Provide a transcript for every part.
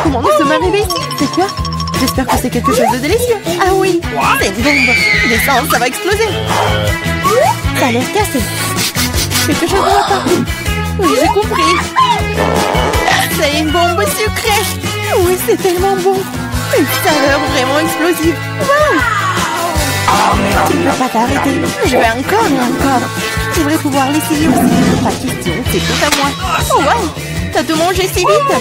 Comment nous sommes arrivés ici? C'est quoi? J'espère que c'est quelque chose de délicieux. Ah oui, c'est une bombe. Descends, ça va exploser. Ça a l'air cassé. Quelque chose ne va pas. Oui, j'ai compris. C'est une bombe sucrée. Oui, c'est tellement bon. Une saveur vraiment explosive. Wow! Tu ne peux pas t'arrêter. Je vais encore et encore. J'aimerais pouvoir l'essayer aussi. Pas question, c'est tout à moi. Oh wow! T'as tout mangé si vite.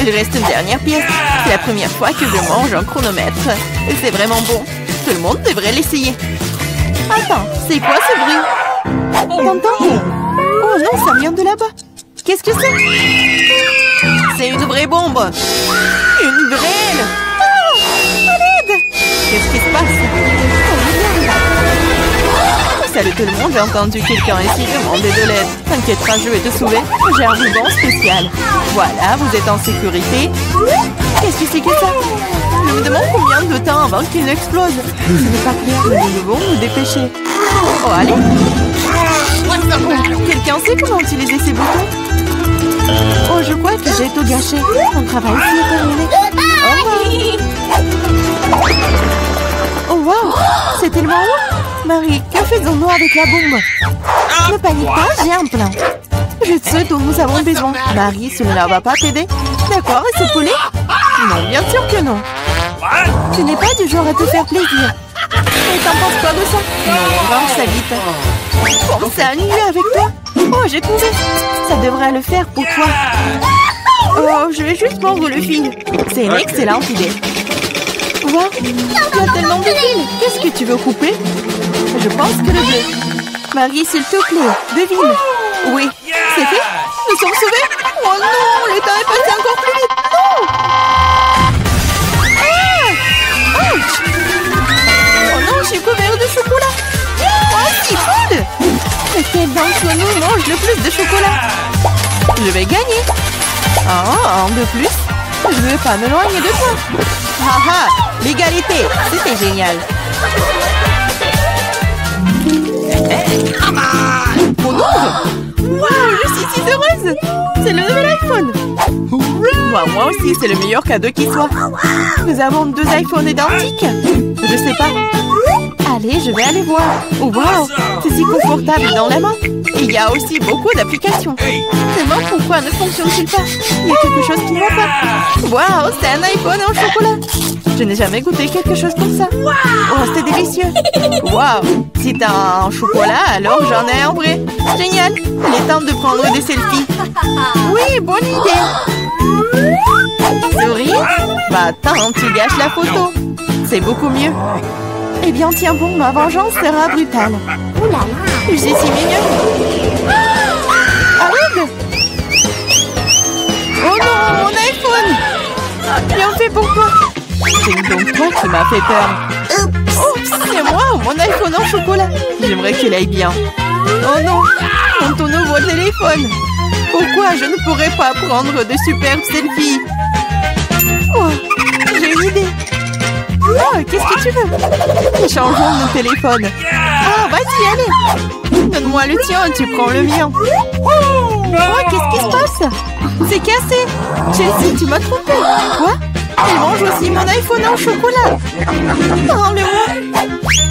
Il reste une dernière pièce. C'est la première fois que je mange un chronomètre. Et c'est vraiment bon. Tout le monde devrait l'essayer. Attends, c'est quoi ce bruit? T'entends? Oh non, ça vient de là-bas. Qu'est-ce que c'est? C'est une vraie bombe. Une vraie. Oh, à l'aide! Qu'est-ce qui se passe? Salut tout le monde, j'ai entendu quelqu'un ici demander de l'aide. T'inquiète pas, je vais te sauver. J'ai un ruban spécial. Voilà, vous êtes en sécurité. Qu'est-ce que c'est que ça? Je me demande combien de temps avant qu'il n'explose. Ce n'est pas clair, mais nous devons nous dépêcher. Oh, allez! Oh, quelqu'un sait comment utiliser ces boutons? Oh, je crois que j'ai tout gâché. Mon travail ici est terminé. Au revoir. Oh, wow! C'est tellement haut! Marie, que faisons-nous avec la bombe? Ne panique pas, j'ai un plan. Je sais dont nous avons besoin. Marie, cela ne va pas t'aider? D'accord, et ce poulet? Non, bien sûr que non. Tu n'es pas du genre à te faire plaisir. Et t'en penses quoi de ça? Non, range ça vite. Pensez à mieux avec toi. Oh, j'ai trouvé. Ça devrait le faire pour toi. Oh, je vais juste mordre le fil. C'est une excellente idée. Wow, il y a tellement de fils. Qu'est-ce que tu veux couper? Je pense que le bleu. Marie, s'il te plaît, devine. Oui, c'est fait. Nous sommes sauvés. Oh non, le temps est passé encore plus vite. Non. Ah! Ouch! Oh non, je suis couvert de chocolat. Oh, c'est cool. Lequel d'entre nous mange le plus de chocolat? Je vais gagner. Ah, un de plus. Je ne veux pas m'éloigner de toi. Haha, l'égalité, c'était génial. Mon ongle! Wow, je suis si heureuse! C'est le nouvel iPhone! Moi aussi, c'est le meilleur cadeau qui soit. Nous avons 2 iPhones identiques. Je sais pas. Allez, je vais aller voir. Oh, wow, c'est si confortable dans la main. Et il y a aussi beaucoup d'applications. Seulement, pourquoi ne fonctionne-t-il pas? Il y a quelque chose qui ne va pas. Wow, c'est un iPhone en chocolat. Je n'ai jamais goûté quelque chose comme ça. Oh, c'est délicieux. Wow, si t'as un chocolat, alors j'en ai un vrai. Génial. Il est temps de prendre des selfies. Oui, bonne idée. Souris? Bah attends, tu gâches la photo. C'est beaucoup mieux. Eh bien, tiens bon, ma vengeance sera brutale. Oula, je suis si mignonne. Arrête! Oh non, mon iPhone! Bien fait pour toi. C'est donc toi qui m'as fait peur. Oh, c'est moi, mon iPhone en chocolat. J'aimerais qu'il aille bien. Oh non, ton nouveau téléphone. Pourquoi je ne pourrais pas prendre de superbes selfies? Oh, j'ai une idée. Oh, qu'est-ce que tu veux? Échangeons nos téléphones. Ah, vas-y, allez. Donne-moi le tien, tu prends le mien. Oh, qu'est-ce qui se passe? C'est cassé. Chelsea, tu m'as trompé. Quoi? Elle mange aussi mon iPhone en chocolat. Rends-le-moi.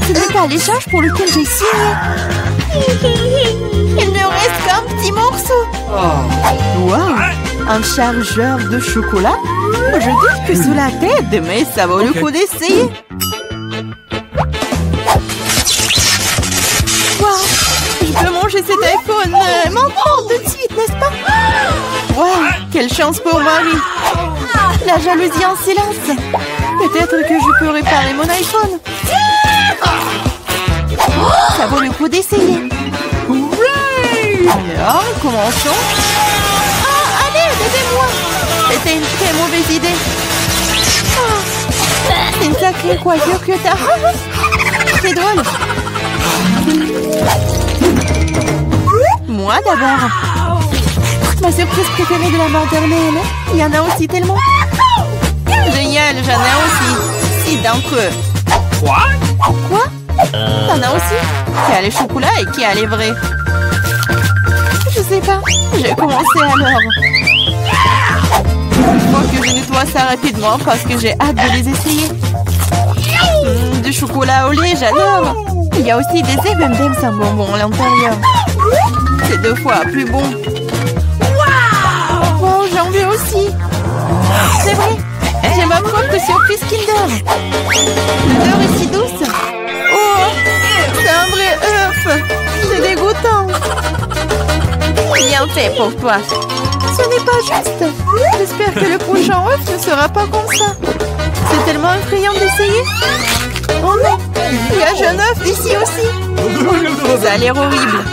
Ce n'est pas l'échange pour lequel j'ai signé. Il ne reste qu'un petit morceau. Wow, un chargeur de chocolat? Je doute que cela t'aide, mais ça vaut le coup d'essayer. Wow, je peux manger cet iPhone maintenant de suite, n'est-ce pas? Wow, quelle chance pour Marie. La jalousie en silence. Peut-être que je peux réparer mon iPhone. Ça vaut le coup d'essayer. Alors, commençons. Ah, allez, aidez-moi. C'était une très mauvaise idée. Oh, c'est une sacrée coiffure que t'as. C'est drôle. Moi d'abord. Ma surprise préférée de la maternelle. Il y en a aussi tellement. Génial, j'en ai aussi. 6 d'entre eux. Quoi? T'en as aussi? Qui a les chocolats et qui a les vrais? Je sais pas. J'ai commencé alors. Une fois que je ne ça rapidement parce que j'ai hâte de les essayer. Du chocolat au lait, j'adore. Il y a aussi des M&M's sans bonbons à l'intérieur. C'est 2 fois plus bon. Wow, j'en veux aussi. C'est vrai, j'ai ma propre surprise Kinder. L'odeur est si douce. Oh, c'est un vrai œuf. C'est dégoûtant. Bien fait pour toi. Ce n'est pas juste. J'espère que le prochain œuf ne sera pas comme ça. C'est tellement effrayant d'essayer. Oh non, il y a un œuf ici aussi. Ça a l'air horrible.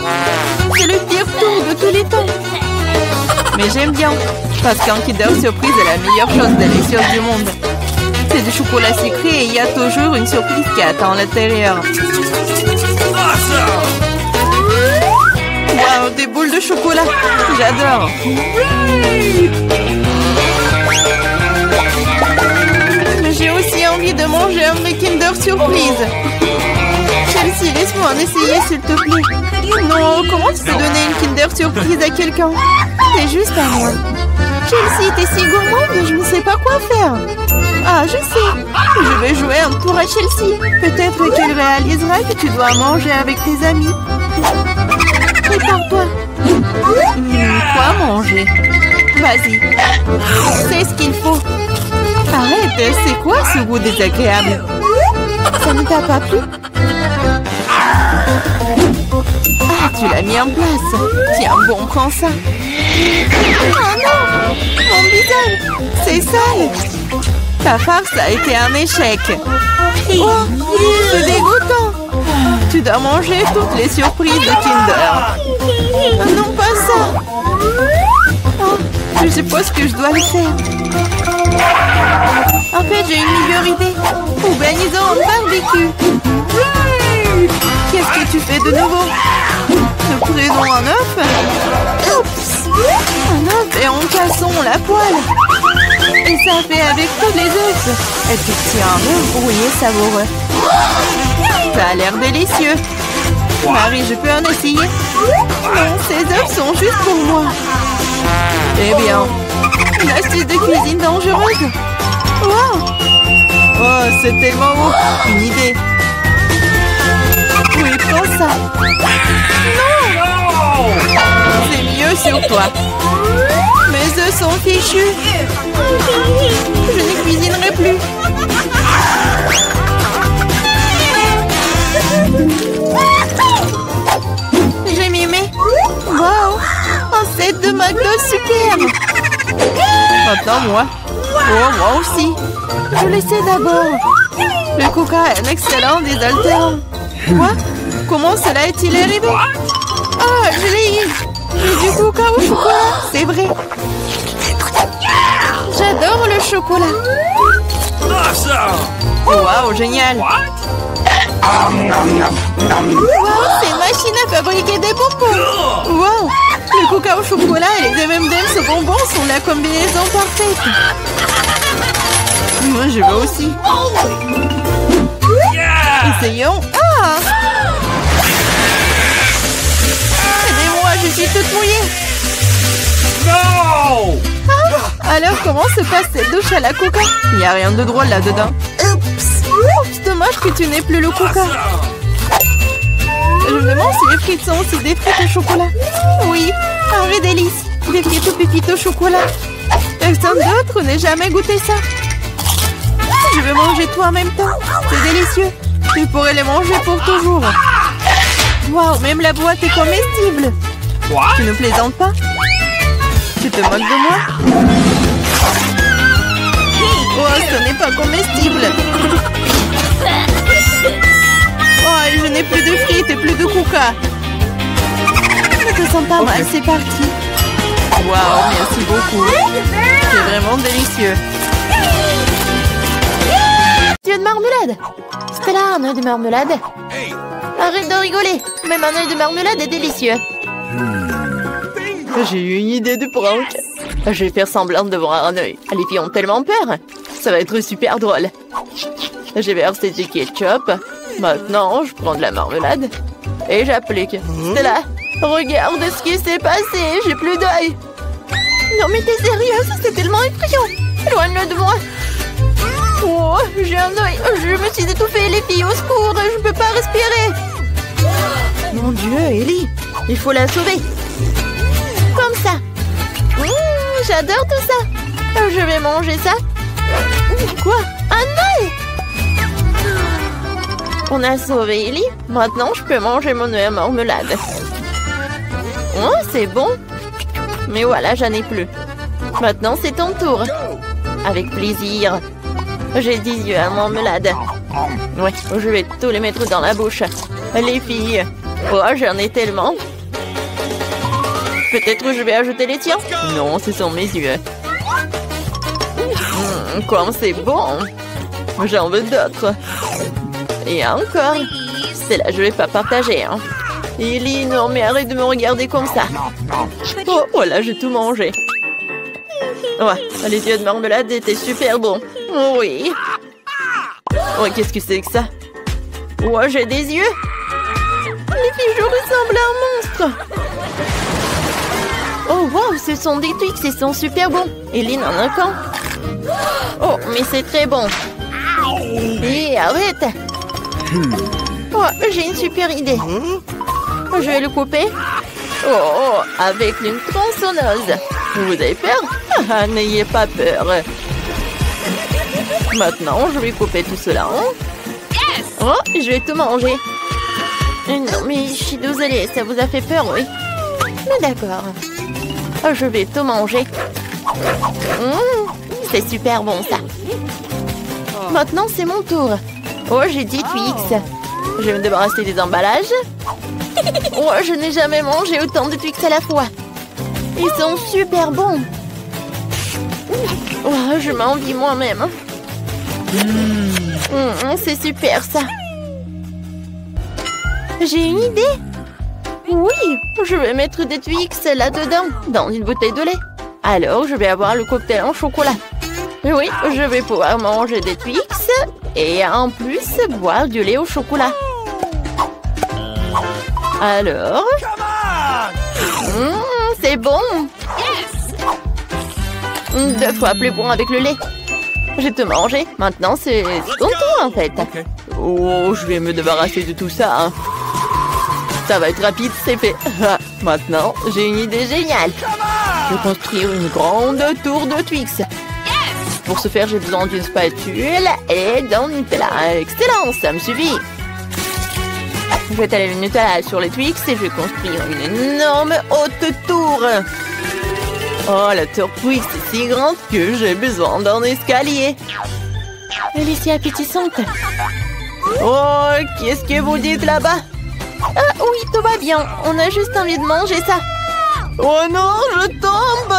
C'est le pire tour de tous les temps. Mais j'aime bien, parce qu'un Kinder Surprise est la meilleure chose délicieuse du monde. C'est du chocolat sucré et il y a toujours une surprise qui attend à l'intérieur. Wow, des boules de chocolat. J'adore. Mais j'ai aussi envie de manger un vrai Kinder Surprise. Chelsea, laisse-moi en essayer, s'il te plaît. Non, comment tu peux donner une Kinder Surprise à quelqu'un? C'est juste à moi. Chelsea, t'es si gourmande, je ne sais pas quoi faire. Ah, je sais. Je vais jouer un tour à Chelsea. Peut-être qu'elle réalisera que tu dois manger avec tes amis. Prépare-toi. Quoi manger? Vas-y. C'est ce qu'il faut. Arrête, c'est quoi ce goût désagréable? Ça ne t'a pas plu? Ah, tu l'as mis en place. Tiens, bon, prends ça. Oh non! Mon visage! C'est sale! Ta farce a été un échec. Oh, c'est dégoûtant! Tu dois manger toutes les surprises de Kinder. Non, pas ça! Oh, je suppose que je dois le faire. En fait, j'ai une meilleure idée. Organisons un barbecue. Qu'est-ce que tu fais de nouveau? Nous prenons un œuf. Oups! Un œuf et en cassons la poêle. Et ça fait avec tous les œufs. Et tu tiens un œuf brouillé savoureux. Ça a l'air délicieux. Marie, je peux en essayer? Non, ces œufs sont juste pour moi. Eh bien, une astuce de cuisine dangereuse. Wow! Oh, c'est tellement beau. Une idée. Oui, prends ça. Non! C'est mieux sur toi. Mes œufs sont fichus. Je ne cuisinerai plus. J'ai mimé. Wow! Un set de McDo superbe. Maintenant, moi. Oh, moi aussi. Je le sais d'abord. Le coca est un excellent désaltérant. Quoi? Comment cela est-il arrivé? Ah, je l'ai eu. J'ai du coca au chocolat, c'est vrai. J'adore le chocolat. Wow, génial. Wow, c'est une machine à fabriquer des bonbons. Wow, le coca au chocolat et les M&M's au bonbons sont la combinaison parfaite. Moi, je veux aussi. Essayons. Ah! Aidez-moi, je suis toute mouillée. Non! Ah, alors, comment se passe cette douche à la coca? Il n'y a rien de drôle là-dedans. Oups! Dommage que tu n'aies plus le coca. Je me demande si les frites sont aussi des frites au chocolat. Oui, un vrai délice. Des frites aux pépites au chocolat. Personne d'autre n'a jamais goûté ça. Je vais manger tout en même temps. C'est délicieux. Tu pourrais les manger pour toujours. Waouh, même la boîte est comestible. Tu ne plaisantes pas? Tu te moques de moi? Oh, ce n'est pas comestible. Oh, je n'ai plus de frites et plus de coca. Je te sens pas mal, c'est parti. Waouh, merci beaucoup. C'est vraiment délicieux. Tu veux de marmelade? Stella, un œuf de marmelade? Arrête de rigoler. Même un œuf de marmelade est délicieux. J'ai eu une idée de prank. Je vais faire semblant de voir un œil. Les filles ont tellement peur. Ça va être super drôle. J'ai versé du ketchup. Maintenant, je prends de la marmelade. Et j'applique. Stella, regarde ce qui s'est passé. J'ai plus d'œil. Non mais t'es sérieuse? C'est tellement effrayant. Éloigne-le de moi. Oh, j'ai un œil. Je me suis étouffée, les filles, au secours. Je peux pas respirer. Mon Dieu, Ellie. Il faut la sauver. Comme ça. J'adore tout ça. Je vais manger ça. Quoi? Un œil? On a sauvé Ellie. Maintenant, je peux manger mon œuf à marmelade. Oh, c'est bon. Mais voilà, j'en ai plus. Maintenant, c'est ton tour. Avec plaisir. J'ai 10 yeux à marmelade. Ouais, je vais tous les mettre dans la bouche. Les filles. Oh, j'en ai tellement. Peut-être que je vais ajouter les tiens. Non, ce sont mes yeux. Comme c'est bon. J'en veux d'autres. Et encore. C'est là, je vais pas partager. Hein. Ellie, non, mais arrête de me regarder comme ça. Oh, voilà, j'ai tout mangé. Ouais, les yeux de marmelade étaient super bons. Oui. Oh, qu'est-ce que c'est que ça? Oh, j'ai des yeux. Les filles, je ressemble à un monstre. Oh, wow, ce sont des Twix, ils sont super bons. Ellie en a qu'un. Oh, mais c'est très bon. Et arrête. Oh, j'ai une super idée. Je vais le couper. Oh, avec une tronçonneuse. Vous avez peur? Ah, n'ayez pas peur. Maintenant, je vais couper tout cela. Oh, je vais tout manger. Non, mais je suis désolée, ça vous a fait peur, oui? Mais d'accord. Oh, je vais tout manger. C'est super bon, ça. Maintenant, c'est mon tour. Oh, j'ai 10 Twix. Je vais me débarrasser des emballages. Oh, je n'ai jamais mangé autant de Twix à la fois. Ils sont super bons. Oh, je m'envie moi-même. C'est super, ça. J'ai une idée. Oui, je vais mettre des Twix là-dedans, dans une bouteille de lait. Alors, je vais avoir le cocktail en chocolat. Oui, je vais pouvoir manger des Twix et en plus boire du lait au chocolat. Alors, c'est bon. 2 fois plus bon avec le lait. J'ai tout mangé. Maintenant, c'est ton tour, en fait. Oh, je vais me débarrasser de tout ça. Hein. Ça va être rapide, c'est fait. Maintenant, j'ai une idée géniale. Je vais construire une grande tour de Twix. Pour ce faire, j'ai besoin d'une spatule et d'un Nutella. Excellent, ça me suffit. Je vais étaler le Nutella sur les Twix et je vais construire une énorme haute tour. Oh, la tour Twix est si grande que j'ai besoin d'un escalier. Elle est si appétissante. Oh, qu'est-ce que vous dites là-bas? Ah oui, tout va bien. On a juste envie de manger ça. Oh non, je tombe.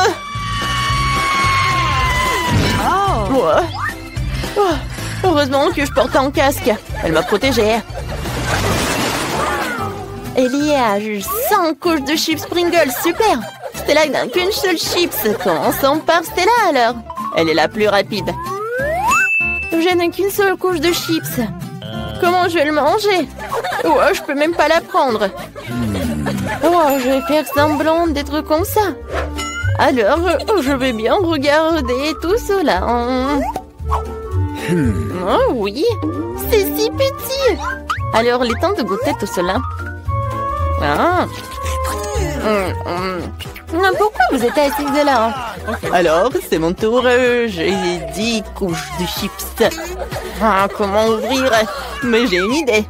Oh, heureusement que je porte un casque. Elle m'a protégée. Ellie a juste 100 couches de chips Pringles. Super. Stella n'a qu'une seule chips. Commençons par Stella alors. Elle est la plus rapide. Je n'ai qu'une seule couche de chips. Comment je vais le manger? Oh, je peux même pas la prendre. Oh, je vais faire semblant d'être comme ça. Alors, je vais bien regarder tout cela. Oh oui, c'est si petit. Alors, il est temps de goûter tout cela. Ah. Pourquoi vous êtes assise là? Alors, c'est mon tour. J'ai 10 couches de chips. Comment ouvrir? Mais j'ai une idée.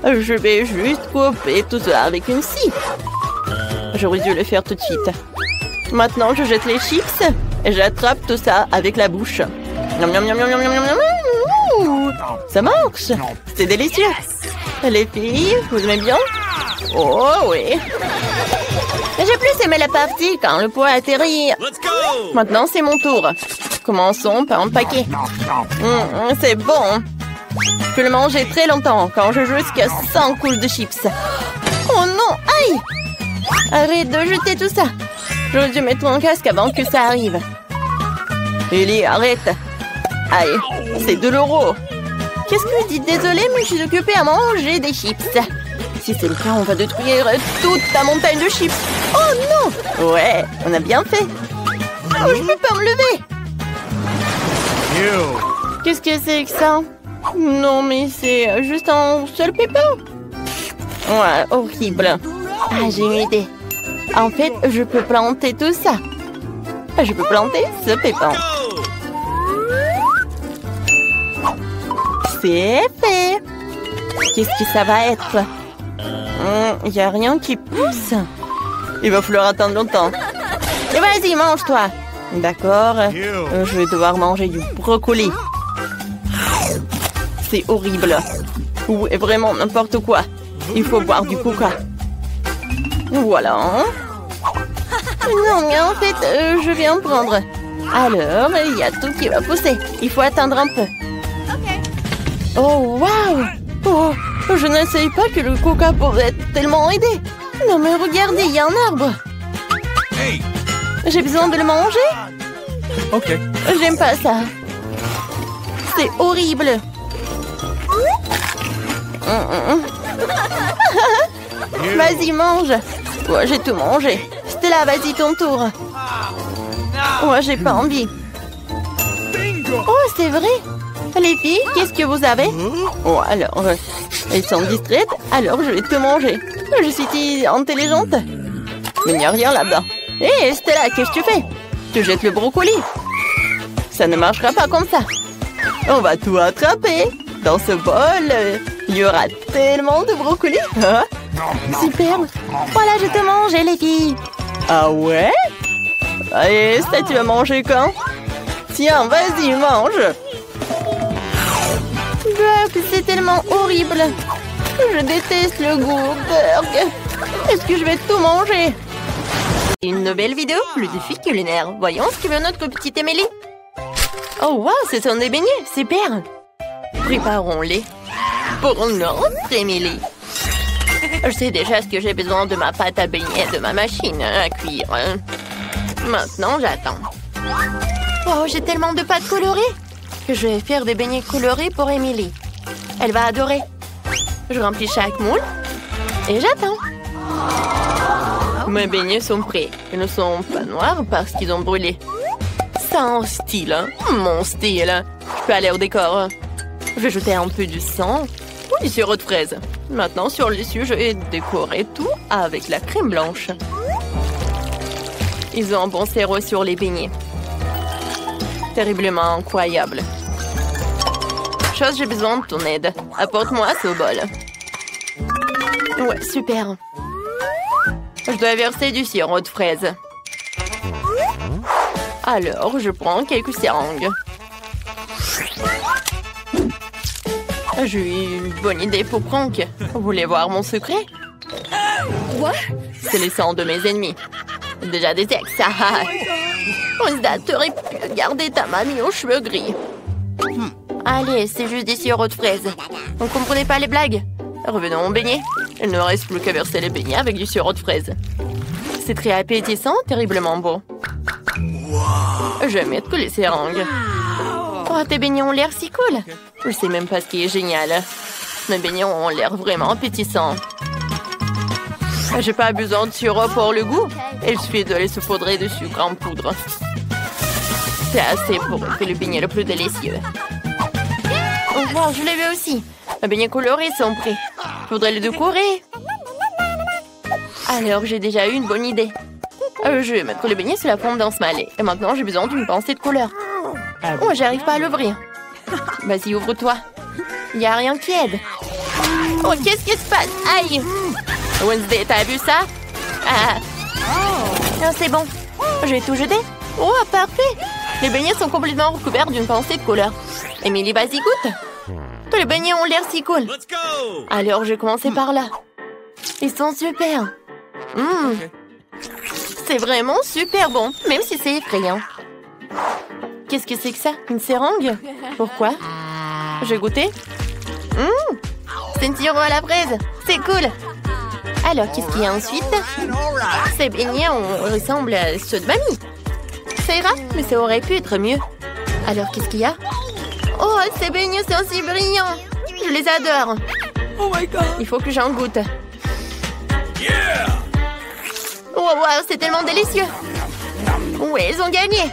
Je vais juste couper tout ça avec une scie. J'aurais dû le faire tout de suite. Maintenant, je jette les chips et j'attrape tout ça avec la bouche. Miam, miam, miam, miam, miam, miam, miam. Ça marche. C'est délicieux. Les filles, vous aimez bien? Oh oui. J'ai plus aimé la partie quand le pot a atterri. Maintenant, c'est mon tour. Commençons par empaquer. C'est bon. Je peux le manger très longtemps quand je joue jusqu'à 100 couches de chips. Oh non, aïe! Arrête de jeter tout ça. J'aurais dû mettre mon casque avant que ça arrive. Ellie, arrête. Aïe, c'est de l'euro. Qu'est-ce que vous dites? Désolée, mais je suis occupée à manger des chips. Si c'est le cas, on va détruire toute ta montagne de chips. Oh non! Ouais, on a bien fait. Oh, je peux pas me lever. Qu'est-ce que c'est que ça? Non, mais c'est juste un seul pépin. Ouais, horrible. Ah, j'ai une idée. En fait, je peux planter tout ça. Je peux planter ce pépin. C'est fait. Qu'est-ce que ça va être? Il n'y a rien qui pousse. Il va falloir attendre longtemps. Et vas-y, mange-toi. D'accord. Je vais devoir manger du brocoli. C'est horrible. Ou vraiment n'importe quoi. Il faut boire du coca. Voilà. Non, mais en fait, je viens de prendre. Alors, il y a tout qui va pousser. Il faut attendre un peu. Oh, waouh! Oh, je ne savais pas que le coca pouvait tellement aider. Non, mais regardez, il y a un arbre. J'ai besoin de le manger? Ok. J'aime pas ça. C'est horrible. Vas-y, mange. Ouais, j'ai tout mangé. Stella, vas-y, ton tour. Ouais, j'ai pas envie. Oh, c'est vrai. Les filles, qu'est-ce que vous avez? Oh, alors, elles sont distraites, alors je vais tout manger. Je suis intelligente. Mais il n'y a rien là-bas. Hé, Stella, qu'est-ce que tu fais? Tu jettes le brocoli. Ça ne marchera pas comme ça. On va tout attraper. Dans ce bol, il y aura tellement de brocoli. Hein? Super. Voilà, je te mange, les filles. Ah ouais? Allez, ça, tu vas manger quand? Tiens, vas-y, mange. C'est tellement horrible. Je déteste le goût. Est-ce que je vais tout manger? Une nouvelle vidéo, le défi culinaire. Voyons ce que veut notre petite Émilie. Oh wow, ce sont des beignets, super. Préparons-les pour notre Émilie. Je sais déjà ce que j'ai besoin de ma pâte à beignets, de ma machine à cuire. Maintenant, j'attends. Oh, j'ai tellement de pâtes colorées que je vais faire des beignets colorés pour Émilie. Elle va adorer. Je remplis chaque moule et j'attends. Mes beignets sont prêts. Ils ne sont pas noirs parce qu'ils ont brûlé. C'est un style, hein? Mon style. Je peux aller au décor. Je vais jeter un peu du sang ou du sirop de fraise. Maintenant, sur le dessus, je vais décorer tout avec la crème blanche. Ils ont un bon sirop sur les beignets. Terriblement incroyable. Chose, j'ai besoin de ton aide. Apporte-moi ce bol. Ouais, super. Je dois verser du sirop de fraise. Alors, je prends quelques seringues. J'ai une bonne idée pour Franck. Vous voulez voir mon secret? Quoi? C'est les sangs de mes ennemis. Déjà des ex. Rosda, t'aurais pu garder ta mamie aux cheveux gris. Allez, c'est juste des sirops de fraises. Vous ne comprenez pas les blagues? Revenons au beignet. Il ne reste plus qu'à verser les beignets avec du sirop de fraises. C'est très appétissant, terriblement beau. Je vais mettre les seringues. Oh, tes beignets ont l'air si cool. Je sais même pas ce qui est génial. Mes beignets ont l'air vraiment appétissants. J'ai pas besoin de sirop pour le goût. Il suffit de les saupoudrer de sucre en poudre. C'est assez pour faire le beignet le plus délicieux. Oh, wow, je l'ai vu aussi. Mes beignets colorés sont prêts. Je voudrais les décorer. Alors, j'ai déjà eu une bonne idée. Je vais mettre les beignets sous la forme d'un smiley. Et maintenant, j'ai besoin d'une pensée de couleur. Oh, j'arrive pas à l'ouvrir. Vas-y, ouvre-toi. Il n'y a rien qui aide. Oh, qu'est-ce qui se passe? Aïe! Wednesday, t'as vu ça? Ah, c'est bon. Je vais tout jeter. Oh, parfait. Les beignets sont complètement recouverts d'une pensée de couleur. Émilie, vas-y, goûte. Tous les beignets ont l'air si cool. Alors, je vais commencer par là. Ils sont super. C'est vraiment super bon, même si c'est effrayant. Qu'est-ce que c'est que ça? Une seringue? Pourquoi? Je vais goûter. C'est une sirop à la fraise. C'est cool. Alors, qu'est-ce qu'il y a ensuite? Ces beignets ressemblent à ceux de mamie. Ça ira, mais ça aurait pu être mieux. Alors, qu'est-ce qu'il y a? Oh, ces beignets sont si brillants. Je les adore. Oh my god. Il faut que j'en goûte. Oh, wow, c'est tellement délicieux. Oui, ils ont gagné.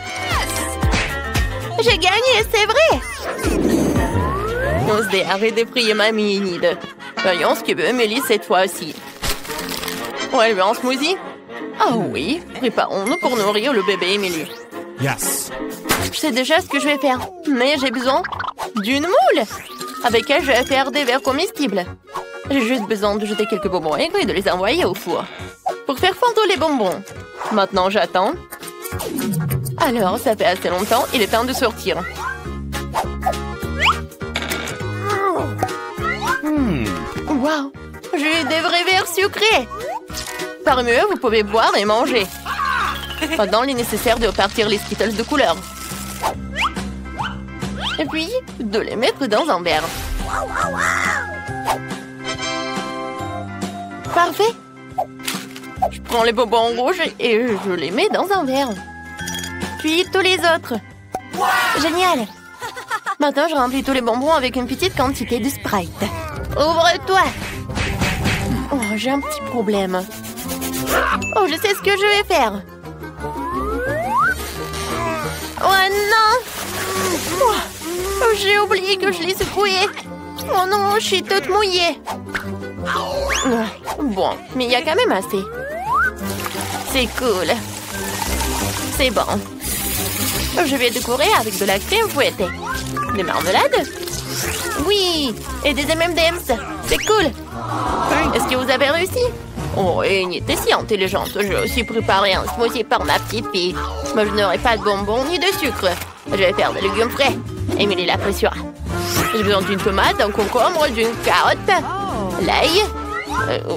J'ai gagné, c'est vrai. On se dit, arrête de prier mamie, Enid. Voyons ce que veut Emily cette fois-ci. On va lui en smoothie? Oh oui, préparons-nous pour nourrir le bébé Emily. Yes. Je sais déjà ce que je vais faire, mais j'ai besoin d'une moule avec elle je vais faire des verres comestibles. J'ai juste besoin de jeter quelques bonbons aigres et de les envoyer au four pour faire fondre les bonbons. Maintenant, j'attends. Alors, ça fait assez longtemps, il est temps de sortir. Wow, j'ai eu des vrais verres sucrés. Par mieux, vous pouvez boire et manger. Maintenant, il est nécessaire de repartir les Skittles de couleur. Et puis, de les mettre dans un verre. Parfait. Je prends les bonbons rouges et je les mets dans un verre. Puis tous les autres. Génial. Maintenant, je remplis tous les bonbons avec une petite quantité de Sprite. Ouvre-toi. Oh, j'ai un petit problème. Oh, je sais ce que je vais faire. Oh non! Oh, j'ai oublié que je l'ai secoué. Oh non, je suis toute mouillée. Bon, mais il y a quand même assez. C'est cool. C'est bon. Je vais décorer avec de la crème fouettée. Des marmelades? Oui! Et des M&M's. C'est cool. Est-ce que vous avez réussi? Oh, Enid, t'es si intelligente. J'ai aussi préparé un smoothie pour ma petite fille. Moi, je n'aurai pas de bonbons ni de sucre. Je vais faire des légumes frais. Emily l'appréciera. J'ai besoin d'une tomate, d'un concombre, d'une carotte, l'ail.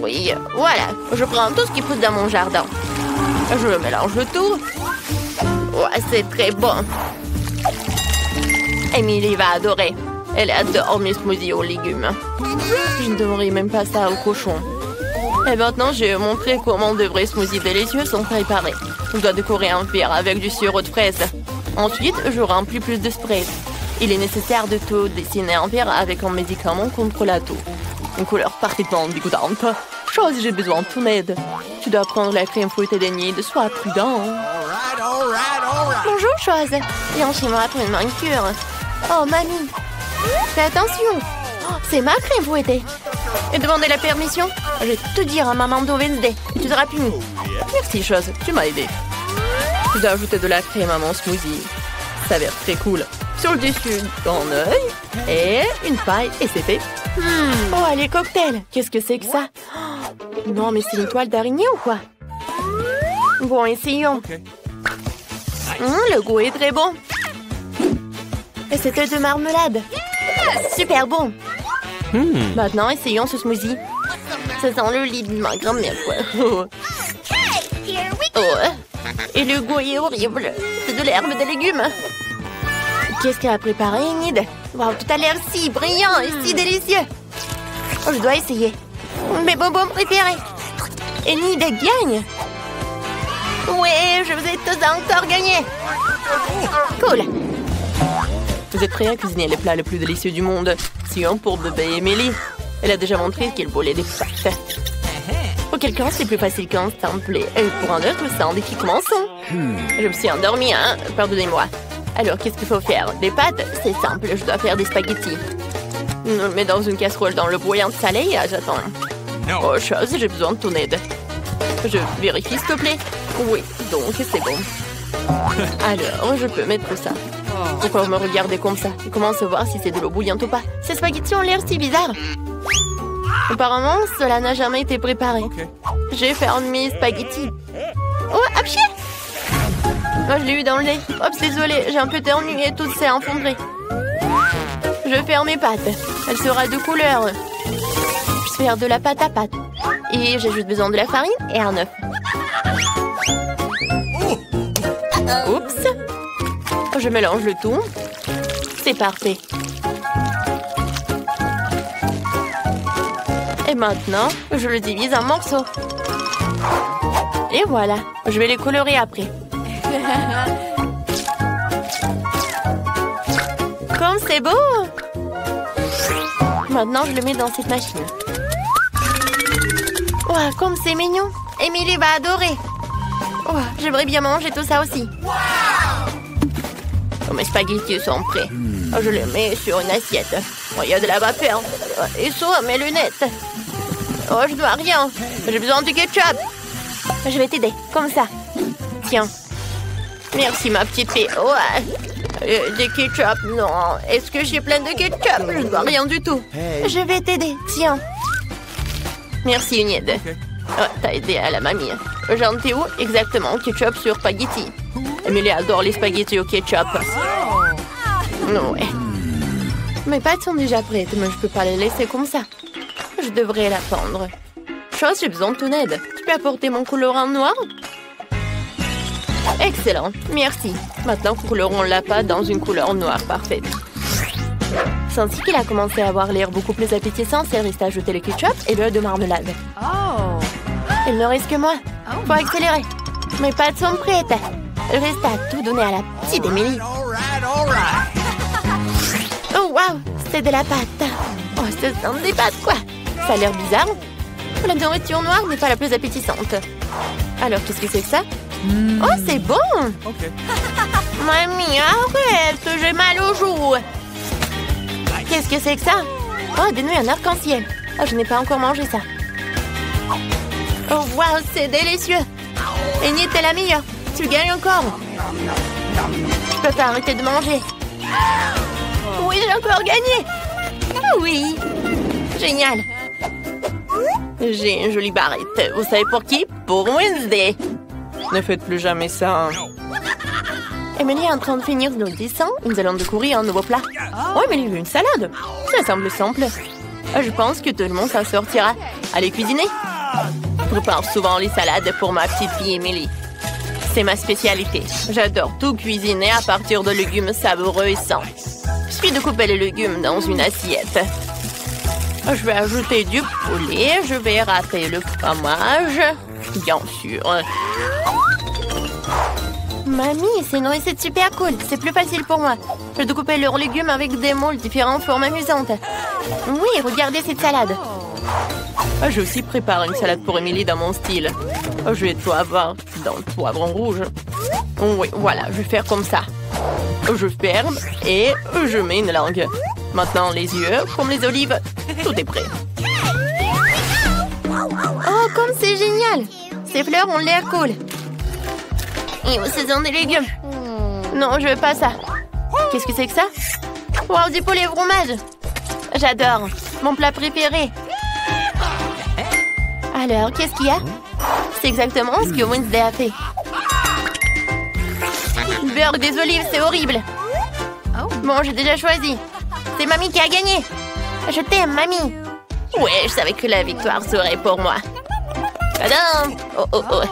Oui, voilà. Je prends tout ce qui pousse dans mon jardin. Je mélange le tout. Ouais, c'est très bon. Emily va adorer. Elle adore mes smoothies aux légumes. Je ne devrais même pas ça au cochon. Et maintenant, je vais montrer comment de vrais smoothies délicieux sont préparés. Je dois décorer un verre avec du sirop de fraise. Ensuite, je remplis plus de spray. Il est nécessaire de tout dessiner un verre avec un médicament contre la toux. Une couleur parfaitement dégoûtante. Chose, j'ai besoin de ton aide. Tu dois prendre la crème fouettée d'Enid. Sois prudent. Bonjour, Chose. Viens chez moi pour une manicure. Oh, mamie. Fais attention. Oh, c'est ma crème fouettée. Et demandez la permission. Je vais te dire à maman de Wednesday. Tu seras puni. Merci, Chose. Tu m'as aidé. Je dois ajouter de la crème à mon smoothie. Ça a l'air très cool. Sur le dessus, un œil et une paille. Et c'est fait. Oh, les cocktails. Qu'est-ce que c'est que ça? Oh, non, mais c'est une toile d'araignée ou quoi? Bon, essayons. Le goût est très bon. Et c'était de marmelade. Super bon. Maintenant, essayons ce smoothie. Ça sent le lit de ma grand-mère, quoi. Oh. Et le goût est horrible. C'est de l'herbe de légumes. Qu'est-ce qu'elle a préparé, Enid? Wow, tout a l'air si brillant et si délicieux. Oh, je dois essayer. Mes bonbons préférés. Enid gagne. Ouais, je vous ai tous encore gagné. Cool. Vous êtes prêts à cuisiner les plats les plus délicieux du monde? Sinon, pour bébé Emily, elle a déjà montré qu'elle volait des pâtes. Pour quelqu'un, c'est plus facile qu'un simple. Et pour un autre, c'est indiquement-son. Je me suis endormie, hein? Pardonnez-moi. Alors, qu'est-ce qu'il faut faire? Des pâtes? C'est simple, je dois faire des spaghettis. Je le mets dans une casserole dans le bouillon salé et j'attends. Oh, Chose, j'ai besoin de ton aide. Je vérifie, s'il te plaît. Oui, donc c'est bon. Alors, je peux mettre ça. Pourquoi vous me regardez comme ça? Comment savoir si c'est de l'eau bouillante ou pas? Ces spaghettis ont l'air si bizarres. Apparemment, cela n'a jamais été préparé. J'ai fermé mes spaghettis. Oh, apchier! Moi, je l'ai eu dans le nez. Oups, désolée, j'ai un peu ternu et tout s'est enfondré. Je ferme mes pâtes. Elle sera de couleur. Je vais faire de la pâte à pâte. Et j'ai juste besoin de la farine et un œuf. Oups. Je mélange le tout. C'est parfait. Et maintenant, je le divise en morceaux. Et voilà. Je vais les colorer après. Comme c'est beau! Maintenant, je le mets dans cette machine. Wow, comme c'est mignon! Emily va adorer! Oh, j'aimerais bien manger tout ça aussi. Oh, mes spaghettis sont prêts. Oh, je les mets sur une assiette. Oh, il y a de la vapeur. Oh, et sur mes lunettes. Oh, je dois rien. J'ai besoin de ketchup. Je vais t'aider, comme ça. Tiens. Merci, ma petite fille. Ouais. Des ketchup, non. Est-ce que j'ai plein de ketchup? Je ne vois rien du tout. Je vais t'aider, tiens. Merci, une aide. Oh, t'as aidé à la mamie. J'en étais où? Exactement, ketchup sur spaghetti. Emily adore les spaghettis au ketchup. Ouais. Mes pâtes sont déjà prêtes, mais je peux pas les laisser comme ça. Je devrais la prendre. Chose, j'ai besoin de ton aide. Tu peux apporter mon colorant noir? Excellent, merci. Maintenant, colorons la pâte dans une couleur noire parfaite. Ainsi qu'il a commencé à avoir l'air beaucoup plus appétissant, c'est reste à ajouter le ketchup et l'œuf de marmelade. Il ne reste que moi. Faut accélérer. Mes pâtes sont prêtes. Il reste à tout donner à la petite Emily. Oh wow, c'est de la pâte. Oh, ce sont des pâtes quoi. Ça a l'air bizarre. La nourriture noire n'est pas la plus appétissante. Alors, qu'est-ce que c'est que ça? Oh, c'est bon. Okay. Mamie, arrête, j'ai mal aux joues. Qu'est-ce que c'est que ça? Oh, des nouilles en arc-en-ciel. Oh, je n'ai pas encore mangé ça. Oh, wow, c'est délicieux. Amy, t'es la meilleure. Tu gagnes encore. Je peux pas arrêter de manger. Oui, j'ai encore gagné. Oui. Génial. J'ai une jolie barrette. Vous savez pour qui? Pour Wednesday. Ne faites plus jamais ça. Emily est en train de finir nos dessins. Nous allons découvrir un nouveau plat. Oh, Emily veut une salade. Ça semble simple. Je pense que tout le monde s'en sortira. Allez cuisiner. Je prépare souvent les salades pour ma petite fille Emily. C'est ma spécialité. J'adore tout cuisiner à partir de légumes savoureux et sains. Il suffit de couper les légumes dans une assiette. Je vais ajouter du poulet. Je vais râper le fromage. Bien sûr. Mamie, c'est une recette super cool. C'est plus facile pour moi. Je dois couper leurs légumes avec des moules différentes formes amusantes. Oui, regardez cette salade. J'ai aussi préparé une salade pour Emily dans mon style. Je vais tout avoir dans le poivron rouge. Oui, voilà, je vais faire comme ça. Je ferme et je mets une langue. Maintenant, les yeux, comme les olives. Tout est prêt. Oh, comme c'est génial! Ces fleurs ont l'air cool. Et ce sont des légumes. Non, je veux pas ça. Qu'est-ce que c'est que ça? Wow, du poulet fromage. J'adore. Mon plat préféré. Alors, qu'est-ce qu'il y a? C'est exactement ce que Wednesday a fait. Beurre des olives, c'est horrible. Bon, j'ai déjà choisi. C'est Mamie qui a gagné. Je t'aime, Mamie. Ouais, je savais que la victoire serait pour moi. Tadam! Oh, oh, oh.